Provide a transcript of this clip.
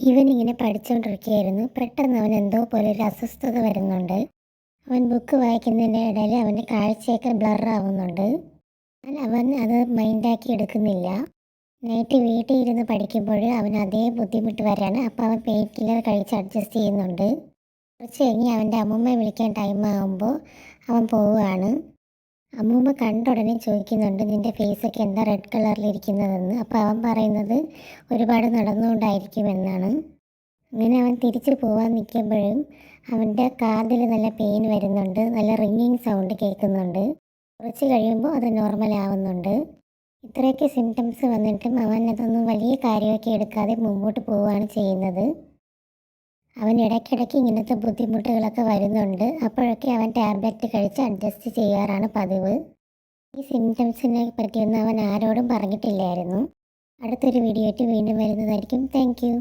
ഇവനിങ്ങനെ പഠിച്ചുകൊണ്ടിരിക്കുകയായിരുന്നു. പെട്ടെന്ന് അവൻ എന്തോ പോലെ ഒരു അസ്വസ്ഥത വരുന്നുണ്ട്. അവൻ ബുക്ക് വായിക്കുന്നതിൻ്റെ ഇടയിൽ അവൻ്റെ കാഴ്ചയൊക്കെ ബ്ലറാവുന്നുണ്ട്. എന്നാൽ അവൻ അത് മൈൻഡാക്കി എടുക്കുന്നില്ല. നൈറ്റ് വീട്ടിൽ ഇരുന്ന് പഠിക്കുമ്പോൾ അവന് അതേ ബുദ്ധിമുട്ട് വരാണ്. അപ്പോൾ അവൻ പെയിൻ കില്ലർ കഴിച്ച് അഡ്ജസ്റ്റ് ചെയ്യുന്നുണ്ട്. കുറച്ച് കഴിഞ്ഞ് അവൻ്റെ അമ്മൂമ്മയെ വിളിക്കാൻ ടൈം ആകുമ്പോൾ അവൻ പോവുകയാണ്. അമ്മൂമ്മ കണ്ട ഉടനെ ചോദിക്കുന്നുണ്ട്, നിൻ്റെ ഫേസൊക്കെ എന്താ റെഡ് കളറിലിരിക്കുന്നതെന്ന്. അപ്പോൾ അവൻ പറയുന്നത് ഒരുപാട് നടന്നുകൊണ്ടായിരിക്കുമെന്നാണ്. അങ്ങനെ അവൻ തിരിച്ചു പോകാൻ നിൽക്കുമ്പോഴും അവൻ്റെ കാതിൽ നല്ല പെയിൻ വരുന്നുണ്ട്. നല്ല റിങ്ങിങ് സൗണ്ട് കേൾക്കുന്നുണ്ട്. കുറച്ച് കഴിയുമ്പോൾ അത് നോർമൽ ആവുന്നുണ്ട്. ഇത്രയൊക്കെ സിംറ്റംസ് വന്നിട്ടും അവൻ അതൊന്നും വലിയ കാര്യമൊക്കെ എടുക്കാതെ മുമ്പോട്ട് പോവുകയാണ് ചെയ്യുന്നത്. അവൻ ഇടയ്ക്കിടയ്ക്ക് ഇങ്ങനത്തെ ബുദ്ധിമുട്ടുകളൊക്കെ വരുന്നുണ്ട്. അപ്പോഴൊക്കെ അവൻ ടാബ്ലറ്റ് കഴിച്ച് അഡ്ജസ്റ്റ് ചെയ്യാറാണ് പതിവ്. ഈ സിംറ്റംസിനെ പറ്റിയൊന്നും അവൻ ആരോടും പറഞ്ഞിട്ടില്ലായിരുന്നു. അടുത്തൊരു വീഡിയോ ആയിട്ട് വീണ്ടും വരുന്നതായിരിക്കും. Thank you.